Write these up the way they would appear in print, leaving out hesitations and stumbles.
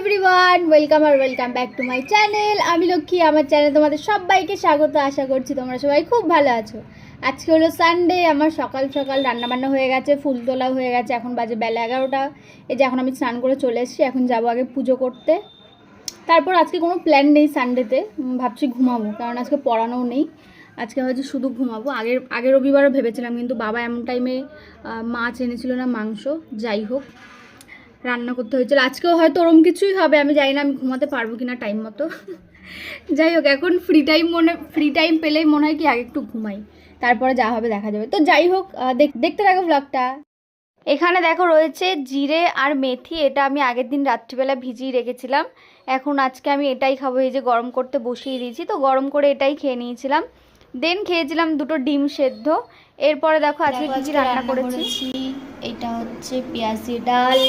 Everyone, welcome back to my channel. আমি লক্ষ্মী, আমার চ্যানেলে তোমাদের সবাইকে স্বাগত। আশা করছি তোমরা সবাই খুব ভালো আছো। আজকে হলো সানডে, আমার সকাল সকাল রান্নাবান্না হয়ে গেছে, ফুল তোলা হয়ে গেছে। এখন বাজে বেলা 11টা। এই যে এখন আমি স্নান করে চলে এসেছি, এখন যাবো আগে পুজো করতে। তারপর আজকে কোনো প্ল্যান নেই সানডেতে, ভাবছি ঘুমাবো, কারণ আজকে পড়ানোও নেই। আজকে হয়তো শুধু ঘুমাবো। আগের রবিবারও ভেবেছিলাম, কিন্তু বাবা এমন টাইমে মাছ এনেছিল না, মাংস। যাই হোক, রান্না করতে হয়েছিল। আজকেও হয়তো ওরম কিছুই হবে, আমি জানি না আমি ঘুমাতে পারবো কিনা টাইম মতো। যাই হোক, এখন ফ্রি টাইম পেলেই মনে হয় কি আগে একটু ঘুমাই, তারপরে যা হবে দেখা যাবে। তো যাই হোক, দেখতে থাকো ব্লগটা। এখানে দেখো রয়েছে জিরে আর মেথি, এটা আমি আগের দিন রাত্রিবেলা ভিজিয়ে রেখেছিলাম। এখন আজকে আমি এটাই খাবো। এই যে গরম করতে বসিয়ে দিয়েছি, তো গরম করে এটাই খেয়ে নিয়েছিলাম। দেন খেয়েছিলাম দুটো ডিম সেদ্ধ। এরপরে দেখো আজকে কী কী রান্না করেছি। এটা হচ্ছে পেঁয়াজি ডাল,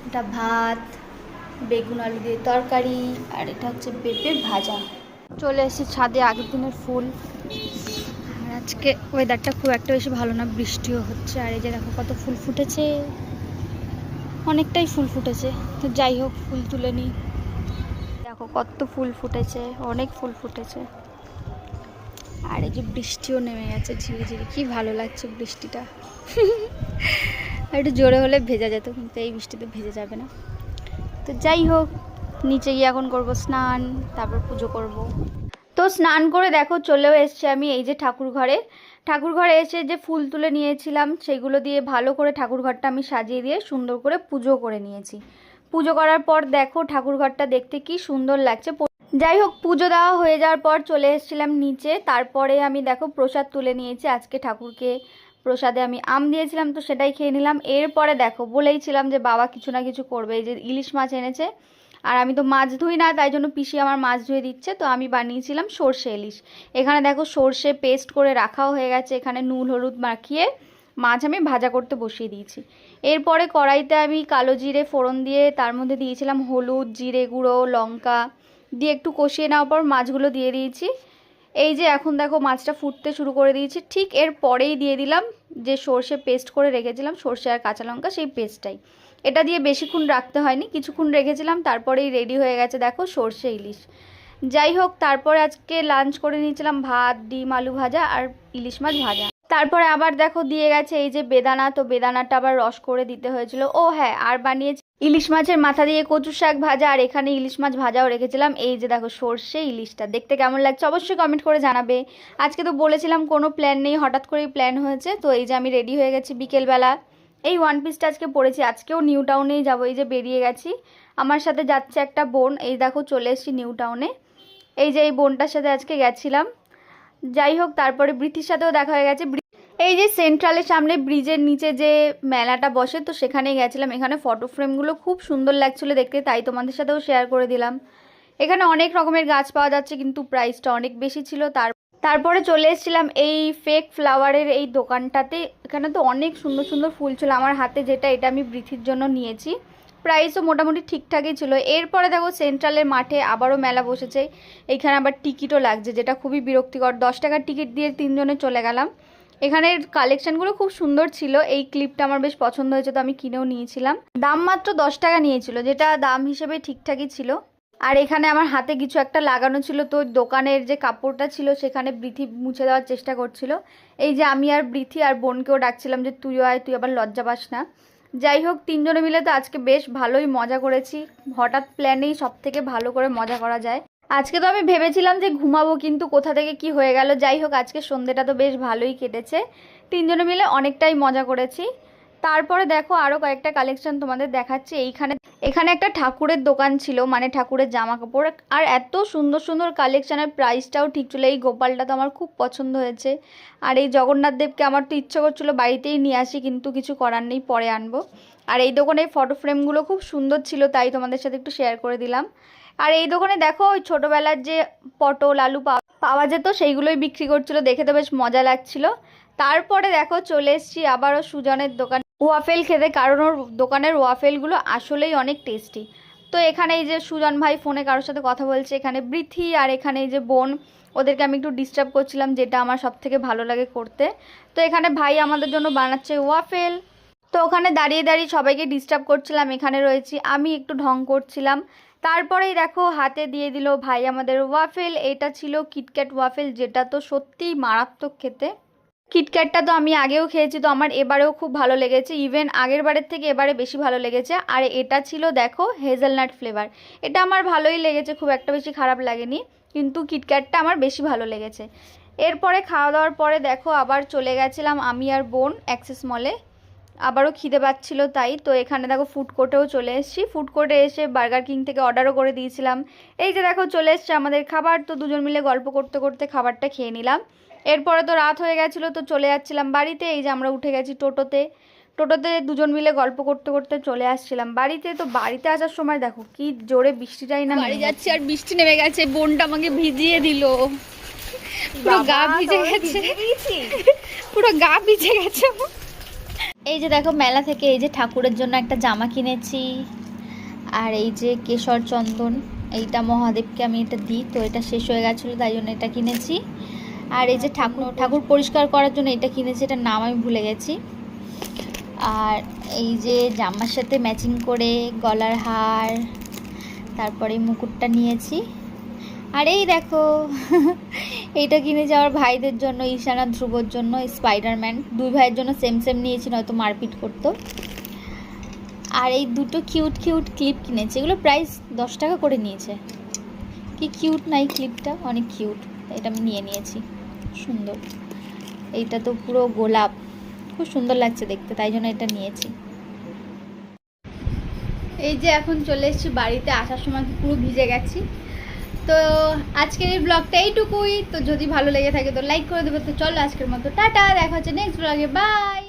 এটা ভাত, বেগুন আলু দিয়ে তরকারি, আর এটা হচ্ছে পেঁপে ভাজা। চলে এসেছি ছাদে, আগের দিনের ফুল। আর আজকে ওয়েদারটা খুব একটা বেশি ভালো না, বৃষ্টিও হচ্ছে। আর এই যে দেখো কত ফুল ফুটেছে, অনেকটাই ফুল ফুটেছে। তো যাই হোক, ফুল তুলে নিই। দেখো কত ফুল ফুটেছে, অনেক ফুল ফুটেছে। আর এই যে বৃষ্টিও নেমে গেছে ঝিরি ঝিরি, কি ভালো লাগছে বৃষ্টিটা। একটু জোরে হলে ভেজা যেত, কিন্তু এই বৃষ্টিতে ভেজে যাবে না। তো যাই হোক, নিচে গিয়ে এখন করবো স্নান, তারপর পুজো করব। তো স্নান করে দেখো চলেও এসছি আমি এই যে ঠাকুর ঘরে এসে যে ফুল তুলে নিয়েছিলাম, সেগুলো দিয়ে ভালো করে ঠাকুর ঘরটা আমি সাজিয়ে দিয়ে সুন্দর করে পুজো করে নিয়েছি। পুজো করার পর দেখো ঠাকুর ঘরটা দেখতে কি সুন্দর লাগছে। যাই হোক, পুজো দেওয়া হয়ে যাওয়ার পর চলে এসেছিলাম নিচে। তারপরে আমি দেখো প্রসাদ তুলে নিয়েছি। আজকে ঠাকুরকে প্রসাদে আমি আম দিয়েছিলাম, তো সেটাই খেয়ে নিলাম। এরপরে দেখো বলেইছিলাম যে বাবা কিছু না কিছু করবে। এই যে ইলিশ মাছ এনেছে, আর আমি তো মাছ ধুই না, তাই জন্য পিসি আমার মাছ ধুয়ে দিচ্ছে। তো আমি বানিয়েছিলাম সর্ষে ইলিশ। এখানে দেখো সর্ষে পেস্ট করে রাখাও হয়ে গেছে। এখানে নুন হলুদ মাখিয়ে মাছ আমি ভাজা করতে বসিয়ে দিয়েছি। এরপরে কড়াইতে আমি কালো জিরে ফোড়ন দিয়ে তার মধ্যে দিয়েছিলাম হলুদ, জিরে গুঁড়ো, লঙ্কা দিয়ে একটু কষিয়ে নেওয়ার পর মাছগুলো দিয়ে দিয়েছি। এই যে এখন দেখো মাছটা ফুটতে শুরু করে দিয়েছি। ঠিক এর পরেই দিয়ে দিলাম যে সর্ষে পেস্ট করে রেখেছিলাম, সর্ষে আর কাঁচা লঙ্কা, সেই পেস্টটাই। এটা দিয়ে বেশিক্ষণ রাখতে হয়নি, কিছুক্ষণ রেখেছিলাম, তারপরেই রেডি হয়ে গেছে দেখো সর্ষে ইলিশ। যাই হোক, তারপরে আজকে লাঞ্চ করে নিয়েছিলাম ভাত, ডিম আলু ভাজা আর ইলিশ মাছ ভাজা। তারপরে আবার দেখো দিয়ে গেছে এই যে বেদানা, তো বেদানাটা আবার রস করে দিতে হয়েছিল। ও হ্যাঁ, আর বানিয়েছি ইলিশ মাছের মাথা দিয়ে কচু শাক ভাজা, আর এখানে ইলিশ মাছ ভাজাও রেখেছিলাম। এই যে দেখো সর্ষে ইলিশটা দেখতে কেমন লাগছে অবশ্যই কমেন্ট করে জানাবে। আজকে তো বলেছিলাম কোনো প্ল্যান নেই, হঠাৎ করেই প্ল্যান হয়েছে। তো এই যে আমি রেডি হয়ে গেছি বিকেলবেলা। এই ওয়ান পিসটা আজকে পরেছি, আজকেও নিউ টাউনেই যাবো। এই যে বেরিয়ে গেছি, আমার সাথে যাচ্ছে একটা বোন। এই দেখো চলে এসেছি নিউ টাউনে। এই যে এই বোনটার সাথে আজকে গেছিলাম। যাই হোক, তারপরে বৃথির সাথেও দেখা হয়ে গেছে। এই যে সেন্ট্রালের সামনে ব্রিজের নিচে যে মেলাটা বসে, তো সেখানেই গেছিলাম। এখানে ফটো ফ্রেমগুলো খুব সুন্দর লাগছিল দেখতে, তাই তোমাদের সাথেও শেয়ার করে দিলাম। এখানে অনেক রকমের গাছ পাওয়া যাচ্ছে, কিন্তু প্রাইসটা অনেক বেশি ছিল। তারপরে চলে এসেছিলাম এই ফেক ফ্লাওয়ারের এই দোকানটাতে। এখানে তো অনেক সুন্দর সুন্দর ফুল ছিল। আমার হাতে যেটা, এটা আমি বৃথির জন্য নিয়েছি। প্রাইসও মোটামুটি ঠিকঠাকই ছিল। এরপরে দেখো সেন্ট্রালের মাঠে আবারও মেলা বসেছে। এইখানে আবার টিকিটও লাগছে, যেটা খুবই বিরক্তিকর। 10 টাকার টিকিট দিয়ে 3 জনে চলে গেলাম। এখানের কালেকশনগুলো খুব সুন্দর ছিল। এই ক্লিপটা আমার বেশ পছন্দ হয়েছে, তো আমি কিনেও নিয়েছিলাম। দাম মাত্র 10 টাকা নিয়েছিল, যেটা দাম হিসেবে ঠিকঠাকই ছিল। আর এখানে আমার হাতে কিছু একটা লাগানো ছিল, তো দোকানের যে কাপড়টা ছিল সেখানে বৃথি মুছে দেওয়ার চেষ্টা করছিল। এই যে আমি আর বৃথি আর বোনকেও ডাকছিলাম যে তুইও আয়, তুই আবার লজ্জা পাস না। যাই হোক, 3 জনে মিলে তো আজকে বেশ ভালোই মজা করেছি। হঠাৎ প্ল্যানেই সব থেকে ভালো করে মজা করা যায়। আজকে তো আমি ভেবেছিলাম যে ঘুমাবো, কিন্তু কোথা থেকে কি হয়ে গেল। যাই হোক, আজকে সন্ধ্যেটা তো বেশ ভালোই কেটেছে। 3 জনে মিলে অনেকটাই মজা করেছি। তারপরে দেখো আরও কয়েকটা কালেকশন তোমাদের দেখাচ্ছি। এখানে একটা ঠাকুরের দোকান ছিল, মানে ঠাকুরের জামা কাপড়, আর এত সুন্দর সুন্দর কালেকশানের প্রাইসটাও ঠিক ছিল। এই গোপালটা তো আমার খুব পছন্দ হয়েছে। আর এই জগন্নাথ দেবকে আমার তো ইচ্ছে করছিলো বাড়িতেই নিয়ে আসি, কিন্তু কিছু করার নেই, পরে আনবো। আর এই দোকানের ফটো ফ্রেমগুলো খুব সুন্দর ছিল, তাই তোমাদের সাথে একটু শেয়ার করে দিলাম। আর এই দোকানে দেখো ওই ছোটোবেলার যে পটল আলু পাওয়া যেত, সেইগুলোই বিক্রি করছিল, দেখে তো বেশ মজা লাগছিল। তারপরে দেখো চলে এসেছি আবারও সুজনের দোকান ওয়াফেল খেতে, কারণ ওর দোকানের ওয়াফেলগুলো আসলেই অনেক টেস্টি। তো এখানে এই যে সুজন ভাই ফোনে কারোর সাথে কথা বলছে, এখানে বৃথি, আর এখানে এই যে বোন, ওদেরকে আমি একটু ডিস্টার্ব করছিলাম, যেটা আমার সব থেকে ভালো লাগে করতে। তো এখানে ভাই আমাদের জন্য বানাচ্ছে ওয়াফেল। তো ওখানে দাঁড়িয়ে দাঁড়িয়ে সবাইকে ডিস্টার্ব করছিলাম, এখানে রয়েছি আমি, একটু ঢং করছিলাম। তারপরেই দেখো হাতে দিয়ে দিল ভাই আমাদের ওয়াফেল। এটা ছিল কিটক্যাট ওয়াফেল, যেটা তো সত্যিই মারাত্মক খেতে। কিটক্যাটটা তো আমি আগেও খেয়েছি, তো আমার এবারেও খুব ভালো লেগেছে, ইভেন আগের বারের থেকে এবারে বেশি ভালো লেগেছে। আর এটা ছিল দেখো হেজেলনাট ফ্লেভার, এটা আমার ভালোই লেগেছে, খুব একটা বেশি খারাপ লাগেনি, কিন্তু কিটক্যাটটা আমার বেশি ভালো লেগেছে। এরপরে খাওয়া দাওয়ার পরে দেখো আবার চলে গেছিলাম আমি আর বোন অ্যাক্সেস মলে, আবারও খিদে পাচ্ছিল তাই। তো এখানে দেখো ফুড কোর্টেও চলে এসেছি, ফুড কোর্টে এসে বার্গার কিং থেকে অর্ডারও করে দিয়েছিলাম। এই যে দেখো চলে এসছে আমাদের খাবার, তো দুজন মিলে গল্প করতে করতে খাবারটা খেয়ে নিলাম। এরপরে তো রাত হয়ে গেছিলো, তো চলে যাচ্ছিলাম বাড়িতে। এই যে আমরা উঠে গেছি টোটোতে, টোটোতে দুজন মিলে গল্প করতে করতে চলে আসছিলাম বাড়িতে। তো বাড়িতে আসার সময় দেখো কি জোরে বৃষ্টিটাই না, বাড়ি যাচ্ছি আর বৃষ্টি নেমে গেছে, বোনটা আমাকে ভিজিয়ে দিল, পুরো গা ভিজে গেছে, পুরো গা ভিজে গেছে। এই যে দেখো মেলা থেকে এই যে ঠাকুরের জন্য একটা জামা কিনেছি, আর এই যে কেশর চন্দন, এইটা মহাদেবকে আমি এটা দিই, তো এটা শেষ হয়ে গেছিলো তাই জন্য এটা কিনেছি। আর এই যে ঠাকুর পরিষ্কার করার জন্য এটা কিনেছি, এটার নাম আমি ভুলে গেছি। আর এই যে জামার সাথে ম্যাচিং করে গলার হার, তারপরে মুকুটটা নিয়েছি। আর এই দেখো এইটা কিনেছি আমার ভাইদের জন্য, ঈশান আর ধ্রুবর জন্য স্পাইডারম্যান, দুই ভাইয়ের জন্য সেম সেম নিয়েছি, নয়তো মারপিট করতো। আর এই দুটো কিউট কিউট ক্লিপ কিনেছি, এগুলো প্রাইস 10 টাকা করে নিয়েছে। কি কিউট নাই ক্লিপটা, অনেক কিউট, এটা আমি নিয়ে নিয়েছি, সুন্দর। এইটা তো পুরো গোলাপ, খুব সুন্দর লাগছে দেখতে, তাই জন্য এটা নিয়েছি। এই যে এখন চলে এসেছি বাড়িতে, আসার সময় পুরো ভিজে গেছি। তো আজকের এই ব্লগটা এইটুকুই, তো যদি ভালো লেগে থাকে তো লাইক করে দেবে। তো চলো আজকের মতো টাটা, দেখা হচ্ছে নেক্সট ব্লগে, বাই।